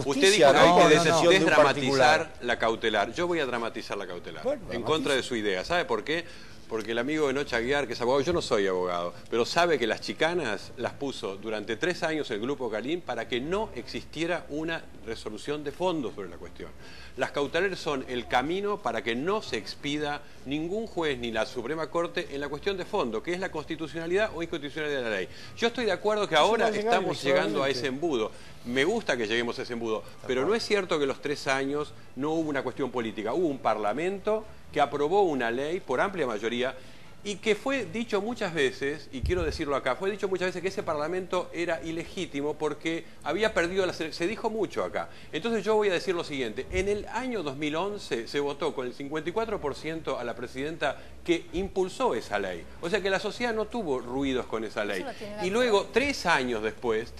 Usted dijo que hay que desdramatizar la cautelar. Yo voy a dramatizar la cautelar, en contra de su idea. ¿Sabe por qué? Porque el amigo de Noche Aguiar, que es abogado, yo no soy abogado, pero sabe que las chicanas las puso durante 3 años el Grupo Clarín para que no existiera una resolución de fondo sobre la cuestión. Las cautelares son el camino para que no se expida ningún juez ni la Suprema Corte en la cuestión de fondo, que es la constitucionalidad o inconstitucionalidad de la ley. Yo estoy de acuerdo que ahora estamos llegando a ese embudo. Me gusta que lleguemos a ese embudo, pero no es cierto que los 3 años no hubo una cuestión política. Hubo un parlamento que aprobó una ley por amplia mayoría y que fue dicho muchas veces, y quiero decirlo acá, fue dicho muchas veces que ese parlamento era ilegítimo porque había perdido las elecciones. Se dijo mucho acá. Entonces yo voy a decir lo siguiente. En el año 2011 se votó con el 54% a la presidenta que impulsó esa ley. O sea que la sociedad no tuvo ruidos con esa ley. Y luego, 3 años después,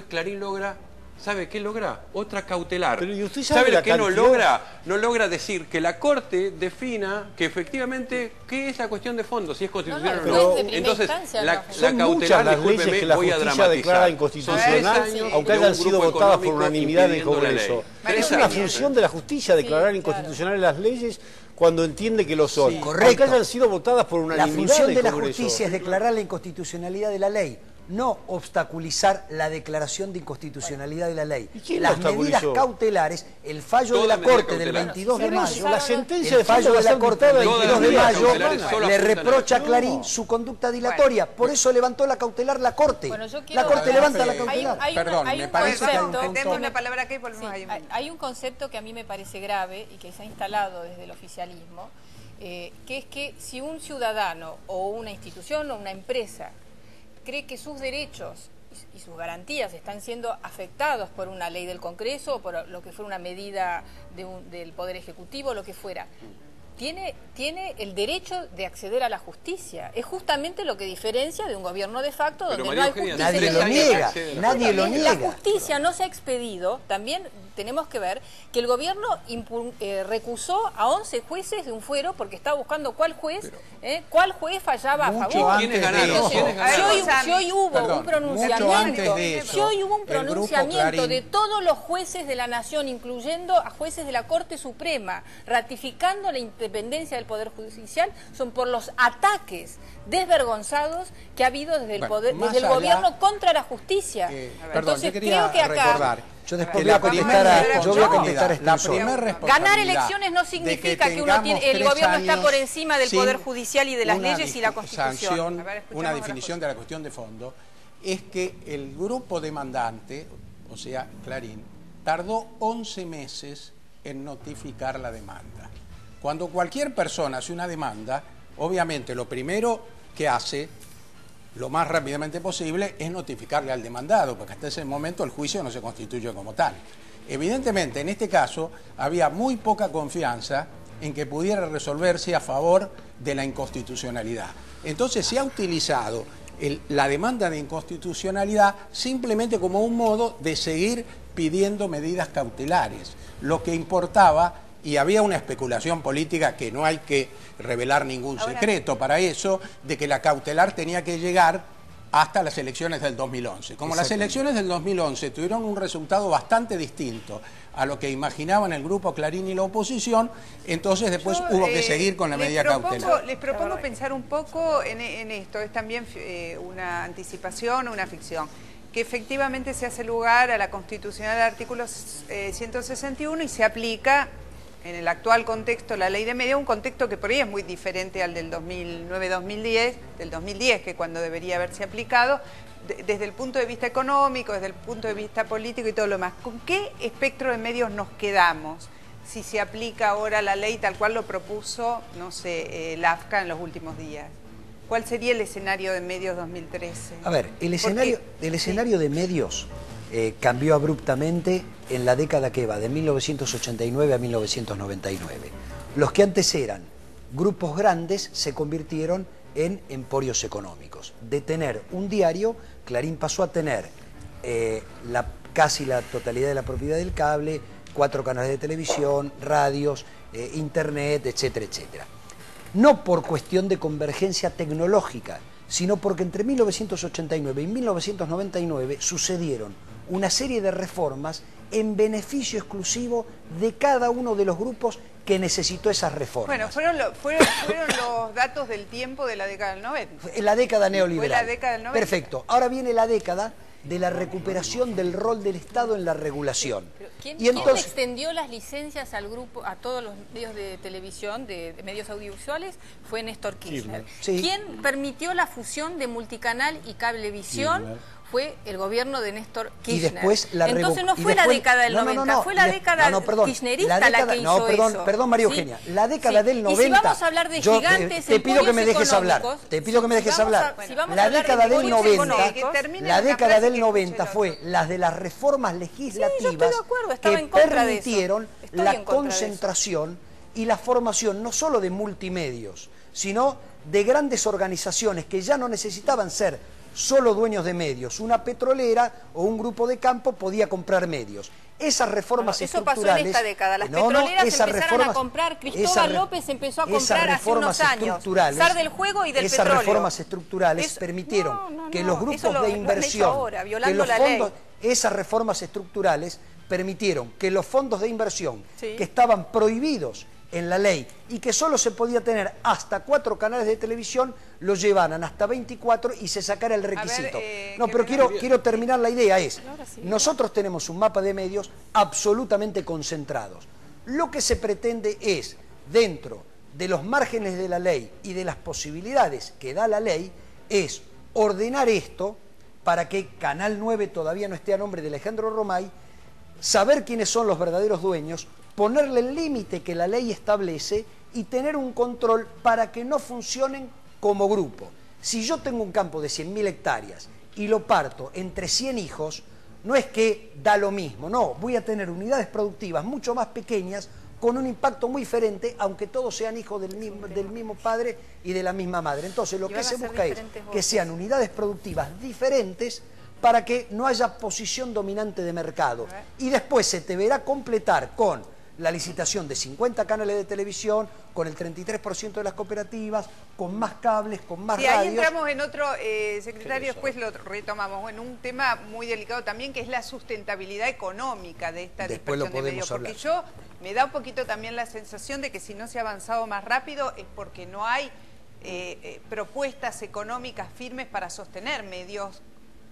Clarín logra... ¿Sabe qué logra? Otra cautelar. Pero, ¿y usted sabe lo que no logra? No logra decir que la Corte defina que efectivamente qué es la cuestión de fondo, si es constitucional o no. Entonces, la cautelar, las leyes que la justicia declara inconstitucional, aunque hayan sido votadas por unanimidad del Congreso. Es una función de la justicia declarar inconstitucionales las leyes cuando entiende que lo son. Sí, correcto. Aunque hayan sido votadas por unanimidad del Congreso. La función de la justicia es declarar la inconstitucionalidad de la ley, no obstaculizar la declaración de inconstitucionalidad de la ley. Las medidas cautelares, el fallo de la Corte del 22 de mayo, la sentencia el fallo de la Corte del 22 de mayo le reprocha a Clarín No. su conducta dilatoria. Por eso levantó la cautelar la Corte. Bueno, la Corte levanta la cautelar. Perdón, me parece que hay un concepto que a mí me parece grave y que se ha instalado desde el oficialismo, que es que si un ciudadano o una institución o una empresa cree que sus derechos y sus garantías están siendo afectados por una ley del Congreso o por lo que fuera una medida del Poder Ejecutivo, lo que fuera, tiene el derecho de acceder a la justicia. Es justamente lo que diferencia de un gobierno de facto donde no hay justicia. Nadie lo niega, nadie lo niega. La justicia no se ha expedido. También tenemos que ver que el gobierno recusó a 11 jueces de un fuero porque estaba buscando cuál juez fallaba a favor. ¿Quiénes ganaron? Si hoy hubo un pronunciamiento de todos los jueces de la Nación, incluyendo a jueces de la Corte Suprema, ratificando la independencia del Poder Judicial, son por los ataques desvergonzados que ha habido desde el gobierno contra la justicia. Entonces creo que acá... Yo después voy a contestar esta Ganar elecciones no significa que el gobierno está por encima del Poder Judicial y de las leyes y la Constitución. Una definición de la cuestión de fondo es que el grupo demandante, o sea, Clarín, tardó 11 meses en notificar la demanda. Cuando cualquier persona hace una demanda, obviamente lo primero que hace, lo más rápidamente posible, es notificarle al demandado, porque hasta ese momento el juicio no se constituye como tal. Evidentemente, en este caso, había muy poca confianza en que pudiera resolverse a favor de la inconstitucionalidad. Entonces se ha utilizado la demanda de inconstitucionalidad simplemente como un modo de seguir pidiendo medidas cautelares. Lo que importaba, y había una especulación política que no hay que revelar ningún secreto para eso, de que la cautelar tenía que llegar hasta las elecciones del 2011. Como las elecciones del 2011 tuvieron un resultado bastante distinto a lo que imaginaban el Grupo Clarín y la oposición, entonces después hubo que seguir con la medida cautelar. Les propongo pensar un poco en esto, es también una anticipación, una ficción, que efectivamente se hace lugar a la constitucional del artículo 161 y se aplica en el actual contexto la ley de medios, un contexto que por ahí es muy diferente al del 2009-2010, del 2010, que cuando debería haberse aplicado, desde el punto de vista económico, desde el punto de vista político y todo lo demás. ¿Con qué espectro de medios nos quedamos si se aplica ahora la ley tal cual lo propuso, no sé, la AFCA en los últimos días? ¿Cuál sería el escenario de medios 2013? A ver, el escenario de medios cambió abruptamente en la década que va, de 1989 a 1999. Los que antes eran grupos grandes se convirtieron en emporios económicos. De tener un diario, Clarín pasó a tener casi la totalidad de la propiedad del cable, 4 canales de televisión, radios, internet, etcétera, etcétera. No por cuestión de convergencia tecnológica, sino porque entre 1989 y 1999 sucedieron una serie de reformas en beneficio exclusivo de cada uno de los grupos que necesitó esas reformas. Bueno, fueron los datos del tiempo de la década del 90. La década neoliberal. Fue la década del 90. Perfecto. Ahora viene la década de la recuperación del rol del Estado en la regulación. ¿Quién extendió las licencias al grupo, a todos los medios de televisión, de medios audiovisuales? Fue Néstor Kirchner. Sí. ¿Quién permitió la fusión de Multicanal y Cablevisión? Fue el gobierno de Néstor Kirchner. Y después Entonces no fue la década del 90, fue la década kirchnerista la que hizo eso. Perdón, María Eugenia, la década del 90... Y si vamos a hablar de gigantes te pido que me dejes hablar, te pido que me dejes hablar. La década del 90 fue las de las reformas legislativas que permitieron la concentración y la formación no solo de multimedios, sino de grandes organizaciones que ya no necesitaban ser solo dueños de medios. Una petrolera o un grupo de campo podía comprar medios. Esas reformas estructurales... Eso pasó en esta década. Las petroleras empezaron a comprar, Cristóbal López empezó a comprar hace unos años. Zar del juego y del petróleo. Esas reformas estructurales permitieron que los grupos de inversión... Esas reformas estructurales permitieron que los fondos de inversión que estaban prohibidos en la ley y que solo se podía tener hasta 4 canales de televisión, lo llevaran hasta 24 y se sacara el requisito. Pero quiero terminar la idea. Nosotros tenemos un mapa de medios absolutamente concentrados. Lo que se pretende es, dentro de los márgenes de la ley y de las posibilidades que da la ley, es ordenar esto para que Canal 9 todavía no esté a nombre de Alejandro Romay, saber quiénes son los verdaderos dueños, ponerle el límite que la ley establece y tener un control para que no funcionen como grupo. Si yo tengo un campo de 100.000 hectáreas y lo parto entre 100 hijos, no es que da lo mismo, no, voy a tener unidades productivas mucho más pequeñas con un impacto muy diferente, aunque todos sean hijos del mismo padre y de la misma madre. Entonces lo que se busca es que sean unidades productivas diferentes para que no haya posición dominante de mercado. Y después se te verá completar con la licitación de 50 canales de televisión, con el 33% de las cooperativas, con más cables, con más radios. Ahí entramos en otro, secretario, después lo retomamos, en un tema muy delicado también, que es la sustentabilidad económica de esta dispersión de medios. Porque me da un poquito también la sensación de que si no se ha avanzado más rápido es porque no hay propuestas económicas firmes para sostener medios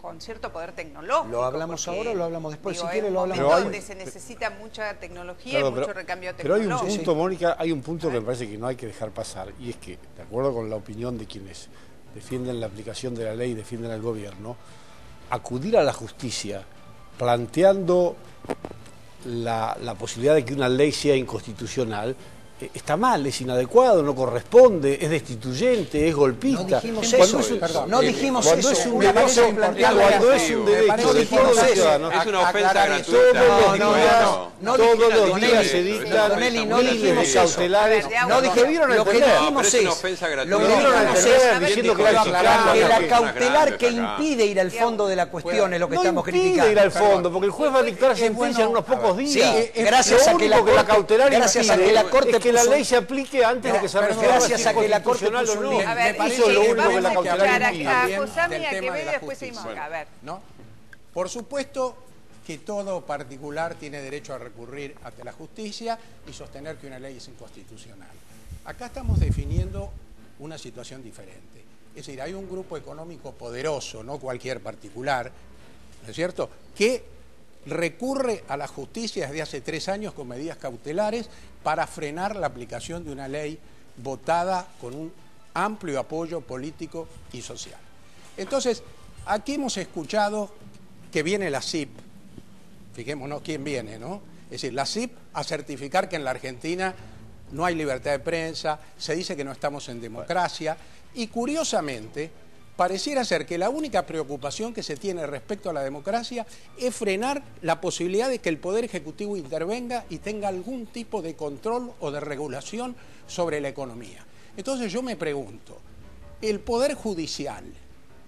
con cierto poder tecnológico. ¿Lo hablamos ahora o lo hablamos después? Si quiere lo hablamos. Donde se necesita mucha tecnología y mucho recambio tecnológico. Pero hay un punto, Mónica, hay un punto que me parece que no hay que dejar pasar, y es que, de acuerdo con la opinión de quienes defienden la aplicación de la ley y defienden al gobierno, acudir a la justicia planteando la posibilidad de que una ley sea inconstitucional está mal, es inadecuado, no corresponde, es destituyente, es golpista. No dijimos eso, no dijimos eso. Es un derecho, cuando es un derecho de todos los ciudadanos. Es una ofensa gratuita. Todos los días se dictan miles de cautelares. No debieron entender. Lo que dieron a entender diciendo que la cautelar que impide ir al fondo de la cuestión es lo que estamos criticando. No impide ir al fondo, porque el juez va a dictar sentencia en unos pocos días. Gracias a que la Corte la ley se aplique antes de que se refiera gracias a que la Corte puso un límite. A ver, eso es lo único que la cautelar impide. A Josami y a Quevedo y después seguimos acá. A ver. Por supuesto que todo particular tiene derecho a recurrir ante la justicia y sostener que una ley es inconstitucional. Acá estamos definiendo una situación diferente. Es decir, hay un grupo económico poderoso, no cualquier particular, ¿no es cierto?, que recurre a la justicia desde hace 3 años con medidas cautelares para frenar la aplicación de una ley votada con un amplio apoyo político y social. Entonces, aquí hemos escuchado que viene la CIP, fijémonos quién viene, ¿no? Es decir, la CIP a certificar que en la Argentina no hay libertad de prensa, se dice que no estamos en democracia, y curiosamente pareciera ser que la única preocupación que se tiene respecto a la democracia es frenar la posibilidad de que el Poder Ejecutivo intervenga y tenga algún tipo de control o de regulación sobre la economía. Entonces yo me pregunto, ¿el Poder Judicial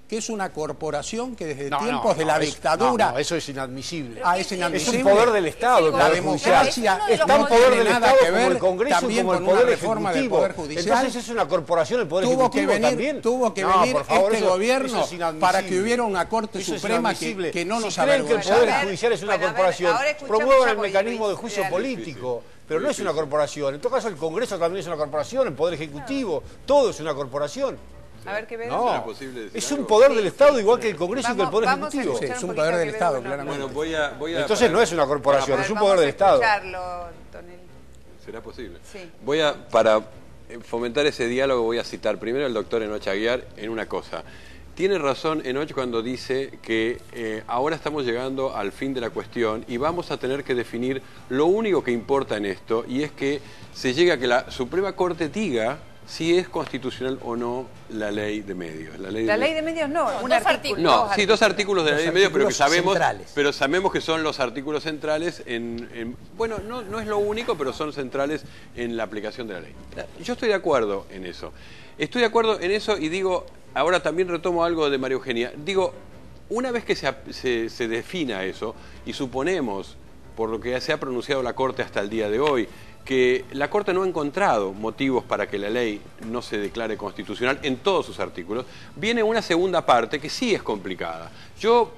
que es una corporación que desde tiempos de la dictadura... No, eso es inadmisible. Es inadmisible. Es un poder del Estado. La democracia está en poder del Estado como el Congreso, también como el con Poder una reforma del Ejecutivo. Poder Judicial. Entonces es una corporación el Poder Ejecutivo también. Tuvo que venir este gobierno para que hubiera una Corte Suprema que no nos avergonzara. Si creen que el Poder Judicial es una corporación, promuevan el mecanismo de juicio político. Pero no es una corporación. En todo caso, el Congreso también es una corporación, el Poder Ejecutivo, todo es una corporación. A ver qué ves. No, es un poder del Estado igual que el Congreso y que el Poder Ejecutivo. Sí, es un poder del Estado, claramente. Bueno, entonces no es una corporación, es un poder del Estado. ¿Será posible? Sí. Para fomentar ese diálogo, voy a citar primero al doctor Enoch Aguiar en una cosa. Tiene razón Enoch cuando dice que ahora estamos llegando al fin de la cuestión y vamos a tener que definir lo único que importa en esto, y es que se llega a que la Suprema Corte diga si es constitucional o no la ley de medios. La ley de medios no, un artículo. No, sí, dos artículos de la ley de medios, pero sabemos que son los artículos centrales bueno, no es lo único, pero son centrales en la aplicación de la ley. Yo estoy de acuerdo en eso. Estoy de acuerdo en eso y digo, ahora también retomo algo de María Eugenia. Digo, una vez que se defina eso, y suponemos, por lo que se ha pronunciado la Corte hasta el día de hoy, que la Corte no ha encontrado motivos para que la ley no se declare constitucional en todos sus artículos, viene una segunda parte que sí es complicada. Yo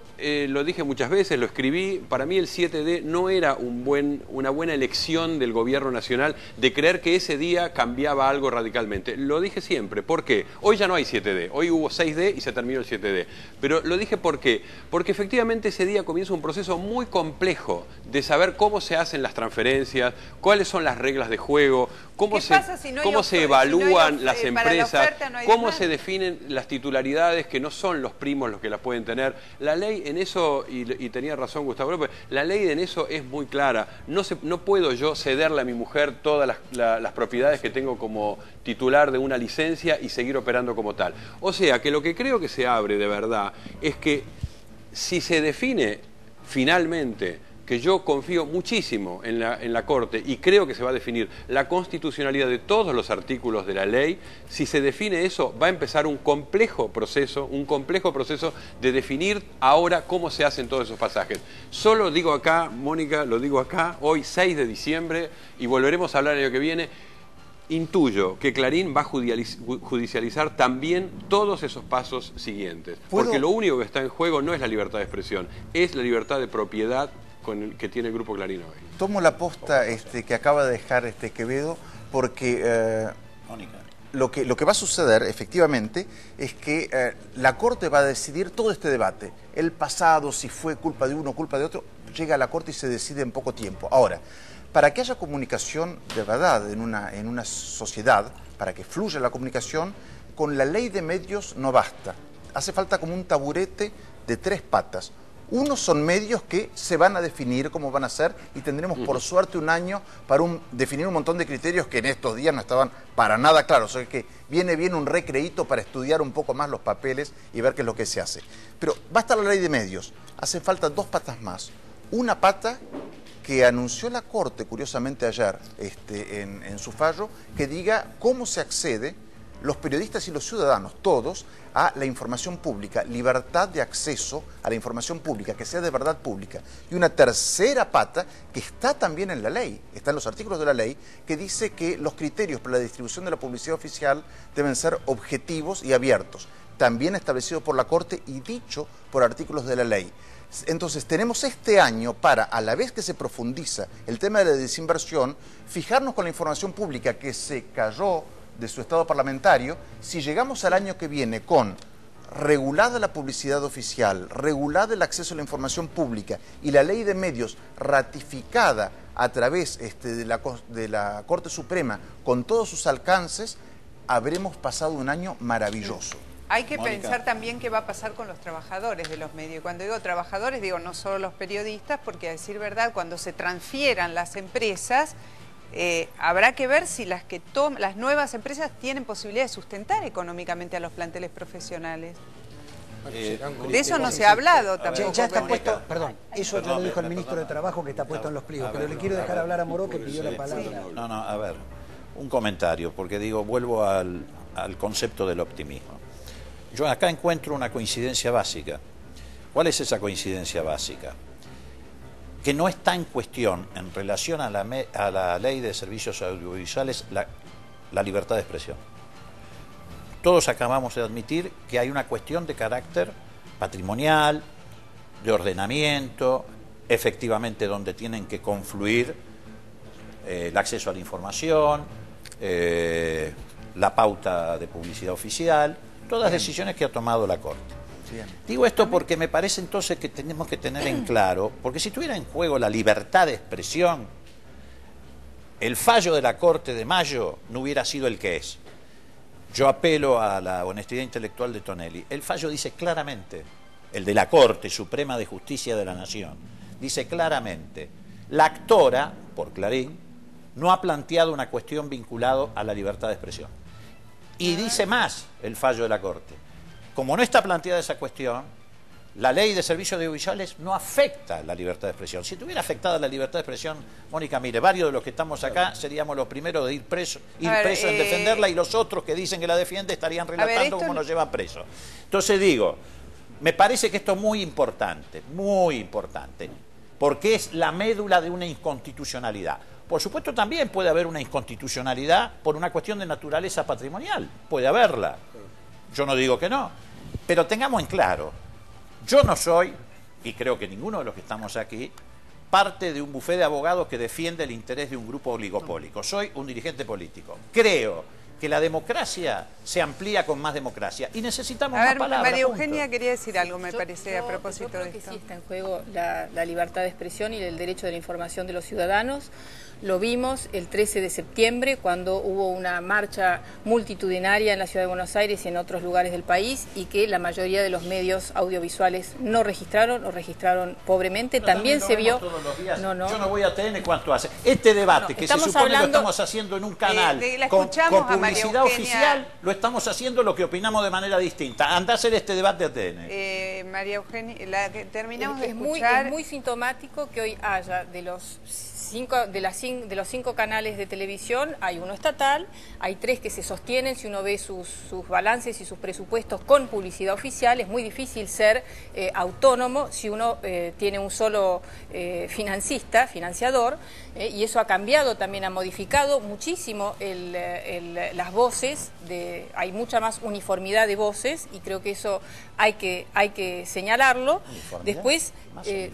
lo dije muchas veces, lo escribí, para mí el 7D no era una buena elección del gobierno nacional de creer que ese día cambiaba algo radicalmente. Lo dije siempre. ¿Por qué? Hoy ya no hay 7D, hoy hubo 6D y se terminó el 7D. Pero lo dije ¿por qué? Porque efectivamente ese día comienza un proceso muy complejo de saber cómo se hacen las transferencias, cuáles son las reglas de juego, cómo se evalúan las empresas, cómo se definen las titularidades que no son los primos los que las pueden tener. La ley en eso, y tenía razón Gustavo López, la ley en eso es muy clara. No puedo yo cederle a mi mujer todas las propiedades que tengo como titular de una licencia y seguir operando como tal. O sea, que lo que creo que se abre de verdad es que si se define finalmente, que yo confío muchísimo en la Corte y creo que se va a definir la constitucionalidad de todos los artículos de la ley, si se define eso, va a empezar un complejo proceso de definir ahora cómo se hacen todos esos pasajes. Solo digo acá, Mónica, lo digo acá, hoy 6 de diciembre, y volveremos a hablar el año que viene, intuyo que Clarín va a judicializar también todos esos pasos siguientes. Porque lo único que está en juego no es la libertad de expresión, es la libertad de propiedad que tiene el Grupo Clarín hoy. Tomo la posta que acaba de dejar Quevedo, porque lo que va a suceder efectivamente es que la Corte va a decidir todo este debate. El pasado, si fue culpa de uno o culpa de otro, llega a la Corte y se decide en poco tiempo. Ahora, para que haya comunicación de verdad en una sociedad, para que fluya la comunicación, con la ley de medios no basta. Hace falta como un taburete de 3 patas. Uno son medios que se van a definir cómo van a ser y tendremos por suerte un año para definir un montón de criterios que en estos días no estaban para nada claros. O sea que viene bien un recreíto para estudiar un poco más los papeles y ver qué es lo que se hace. Pero basta la ley de medios, hace falta 2 patas más. Una pata que anunció la Corte, curiosamente ayer, en su fallo, que diga cómo se accede los periodistas y los ciudadanos, todos, a la información pública, libertad de acceso a la información pública, que sea de verdad pública. Y una tercera pata, que está también en la ley, está en los artículos de la ley, que dice que los criterios para la distribución de la publicidad oficial deben ser objetivos y abiertos, también establecido por la Corte y dicho por artículos de la ley. Entonces tenemos este año para, a la vez que se profundiza el tema de la desinversión, fijarnos con la información pública que se cayó de su estado parlamentario. Si llegamos al año que viene con regulada la publicidad oficial, regulada el acceso a la información pública y la ley de medios ratificada a través de la Corte Suprema con todos sus alcances, habremos pasado un año maravilloso. Hay que pensar también qué va a pasar con los trabajadores de los medios. Cuando digo trabajadores, digo no solo los periodistas, porque a decir verdad, cuando se transfieran las empresas, habrá que ver si las nuevas empresas tienen posibilidad de sustentar económicamente a los planteles profesionales. De eso no se ha hablado tampoco. Ya está puesto, perdón, eso ya lo dijo el ministro de Trabajo, que está puesto en los pliegos, pero le quiero dejar hablar a Moró, que pidió la palabra. No, a ver, un comentario, porque vuelvo al concepto del optimismo. yo acá encuentro una coincidencia básica. ¿Cuál es esa coincidencia básica? Que no está en cuestión, en relación a la ley de servicios audiovisuales, la libertad de expresión. Todos acabamos de admitir que hay una cuestión de carácter patrimonial, de ordenamiento, efectivamente donde tienen que confluir el acceso a la información, la pauta de publicidad oficial, todas decisiones que ha tomado la Corte. Bien. Digo esto porque me parece entonces que tenemos que tener en claro, porque si estuviera en juego la libertad de expresión, el fallo de la Corte de mayo no hubiera sido el que es. Yo apelo a la honestidad intelectual de Tonelli. El fallo dice claramente, el de la Corte Suprema de Justicia de la Nación, dice claramente, la actora, por Clarín, no ha planteado una cuestión vinculada a la libertad de expresión. Y dice más el fallo de la Corte. Como no está planteada esa cuestión, la ley de servicios audiovisuales no afecta la libertad de expresión. Si tuviera afectada la libertad de expresión, Mónica, mire, varios de los que estamos acá seríamos los primeros de ir presos en defenderla, y los otros que dicen que la defienden estarían relatando cómo nos llevan presos. Entonces digo, me parece que esto es muy importante, porque es la médula de una inconstitucionalidad. Por supuesto también puede haber una inconstitucionalidad por una cuestión de naturaleza patrimonial, puede haberla. Yo no digo que no, pero tengamos en claro, yo no soy, y creo que ninguno de los que estamos aquí, parte de un bufé de abogados que defiende el interés de un grupo oligopólico. Soy un dirigente político. Creo que la democracia se amplía con más democracia y necesitamos más palabras. María Eugenia quería decir algo, me parece, a propósito de esto. Yo creo que sí está en juego la libertad de expresión y el derecho de la información de los ciudadanos. Lo vimos el 13 de septiembre cuando hubo una marcha multitudinaria en la Ciudad de Buenos Aires y en otros lugares del país, y que la mayoría de los medios audiovisuales no registraron o registraron pobremente. Pero también se vio... Todos los días. No. Yo no voy a TN cuánto hace. Este debate que se supone lo estamos haciendo en un canal con publicidad oficial, lo estamos haciendo lo que opinamos de manera distinta. Anda a hacer este debate a TN. María Eugenia, terminamos de escuchar... Es muy sintomático que hoy haya de los 5 canales de televisión, hay uno estatal, hay 3 que se sostienen. Si uno ve sus balances y sus presupuestos con publicidad oficial, es muy difícil ser autónomo si uno tiene un solo financiador, y eso ha cambiado, también ha modificado muchísimo las voces, hay mucha más uniformidad de voces, y creo que eso hay que señalarlo. Después,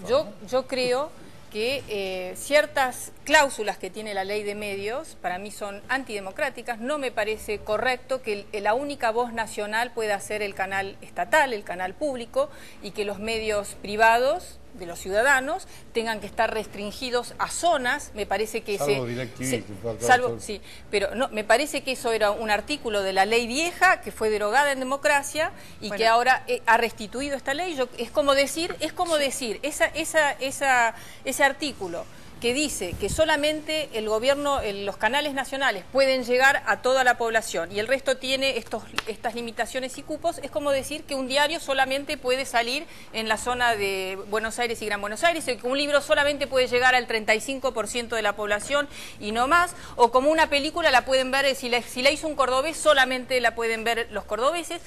yo creo que ciertas cláusulas que tiene la ley de medios para mí son antidemocráticas. No me parece correcto que la única voz nacional pueda ser el canal estatal, el canal público, y que los medios privados de los ciudadanos tengan que estar restringidos a zonas. Me parece que me parece que eso era un artículo de la ley vieja que fue derogada en democracia y que ahora ha restituido esta ley. Es como decir ese artículo que dice que solamente el gobierno, los canales nacionales pueden llegar a toda la población y el resto tiene estas limitaciones y cupos. Es como decir que un diario solamente puede salir en la zona de Buenos Aires y Gran Buenos Aires, y que un libro solamente puede llegar al 35% de la población y no más, o como una película la pueden ver, si la hizo un cordobés, solamente la pueden ver los cordobeses.